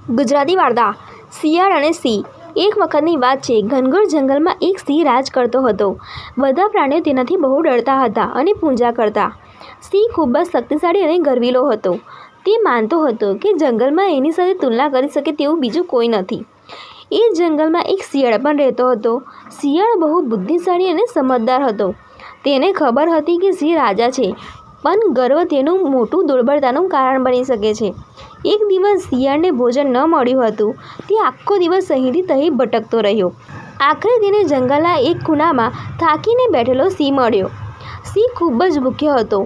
ગુજરાતી વાર્તા શિયાળ અને સિંહ. એક વખતની વાત છે. ઘનઘોર જંગલમાં એક સિંહ રાજ કરતો હતો. બધા પ્રાણીઓ તેનાથી બહુ ડરતા હતા અને પૂજા કરતા. સિંહ ખૂબ જ શક્તિશાળી અને ગર્વીલો હતો. તે માનતો હતો કે જંગલમાં એની સાથે તુલના કરી શકે તેવું બીજું કોઈ નથી. એ જંગલમાં એક શિયાળ પણ રહેતો હતો. શિયાળ બહુ બુદ્ધિશાળી અને સમજદાર હતો. તેને ખબર હતી કે સિંહ રાજા છે, પણ ગર્વ તેનું મોટું દુર્બળતાનું કારણ બની શકે છે. એક દિવસ શિયાળને ભોજન ન મળ્યું હતું. તે આખો દિવસ અહીંથી તહીં ભટકતો રહ્યો. આખરે તેને જંગલના એક ખૂણામાં થાકીને બેઠેલો સિંહ મળ્યો. સિંહ ખૂબ જ ભૂખ્યો હતો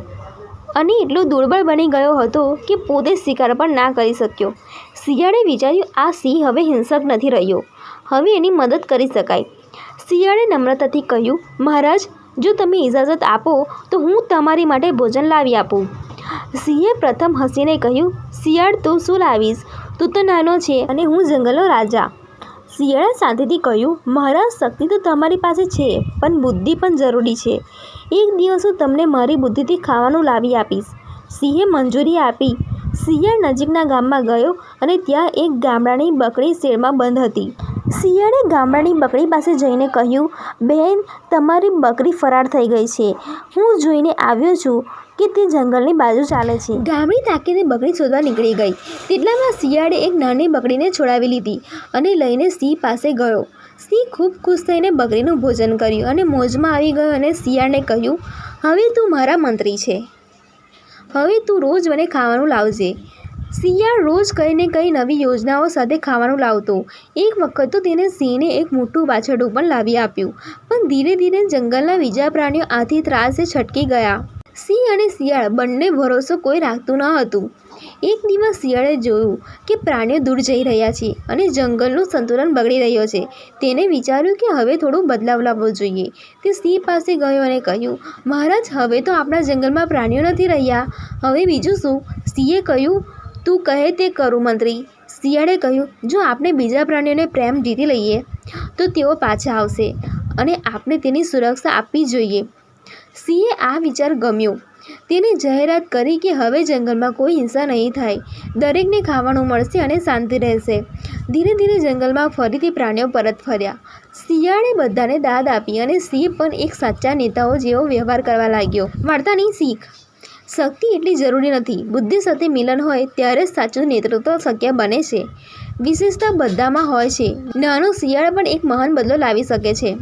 અને એટલો દુર્બળ બની ગયો હતો કે પોતે શિકાર પણ ના કરી શક્યો. શિયાળે વિચાર્યું, આ સિંહ હવે હિંસક નથી રહ્યો, હવે એની મદદ કરી શકાય. શિયાળે નમ્રતાથી કહ્યું, મહારાજ, જો તમે ઇજાજત આપો તો હું તમારી માટે ભોજન લાવી આપું. સિંહે પ્રથમ હસીને કહ્યું, શિયાળ, તું શું લાવીશ? તું તો નાનો છે અને હું જંગલનો રાજા. શિયાળે શાંતિથી કહ્યું, મહારાજ, શક્તિ તો તમારી પાસે છે, પણ બુદ્ધિ પણ જરૂરી છે. એક દિવસ હું તમને મારી બુદ્ધિથી ખાવાનું લાવી આપીશ. સિંહે મંજૂરી આપી. શિયાળ નજીકના ગામમાં ગયો અને ત્યાં એક ગામડાની બકરી શેડમાં બંધ હતી. શિયાળે ગામડાની બકરી પાસે જઈને કહ્યું, બહેન, તમારી બકરી ફરાર થઈ ગઈ છે. હું જોઈને આવ્યો છું કે તે જંગલની બાજુ ચાલે છે. ગામડી તાકીને બકરી શોધવા નીકળી ગઈ. તેટલામાં શિયાળે એક નાની બકરીને છોડાવી લીધી અને લઈને સિંહ પાસે ગયો. સિંહ ખૂબ ખુશ થઈને બકરીનું ભોજન કર્યું અને મોજમાં આવી ગયો અને શિયાળને કહ્યું, હવે તું મારા મંત્રી છે. હવે તું રોજ મને ખાવાનું લાવજે. શિયાળ રોજ કંઈ ને કંઈ નવી યોજનાઓ સાથે ખાવાનું લાવતો. એક વખત તો તેને સિંહને એક મોટું વાછરડું પણ લાવી આપ્યું. પણ ધીરે ધીરે જંગલના બીજા પ્રાણીઓ આથી ત્રાસે છટકી ગયા. સિંહ અને શિયાળ બંને ભરોસો કોઈ રાખતું ન હતું. એક દિવસ શિયાળે જોયું કે પ્રાણીઓ દૂર જઈ રહ્યા છે અને જંગલનું સંતુલન બગડી રહ્યો છે. તેને વિચાર્યું કે હવે થોડું બદલાવ લાવવો જોઈએ. તે સિંહ પાસે ગયો અને કહ્યું, મહારાજ, હવે તો આપણા જંગલમાં પ્રાણીઓ નથી રહ્યા. હવે બીજું શું? સિંહે કહ્યું, તું કહે તે કરું, મંત્રી. શિયાળે કહ્યું, જો આપણે બીજા પ્રાણીઓને પ્રેમ જીતી લઈએ તો તેઓ પાછા આવશે અને આપણે તેની સુરક્ષા આપવી જોઈએ. સિંહે આ વિચાર ગમ્યો. તેને જાહેરાત કરી કે હવે જંગલમાં કોઈ હિંસા નહીં થાય, દરેકને ખાવાનું મળશે અને શાંતિ રહેશે. ધીરે ધીરે જંગલમાં ફરીથી પ્રાણીઓ પરત ફર્યા. શિયાળે બધાને દાદ આપી અને સિંહ પણ એક સાચા નેતાઓ જેવો વ્યવહાર કરવા લાગ્યો. વાર્તાની શીખ: શક્તિ એટલી જરૂરી નથી, બુદ્ધિ સાથે મિલન હોય ત્યારે જ સાચું નેતૃત્વ શક્ય બને છે. વિશેષતા બધામાં હોય છે. નાનો શિયાળ પણ એક મહાન બદલો લાવી શકે છે.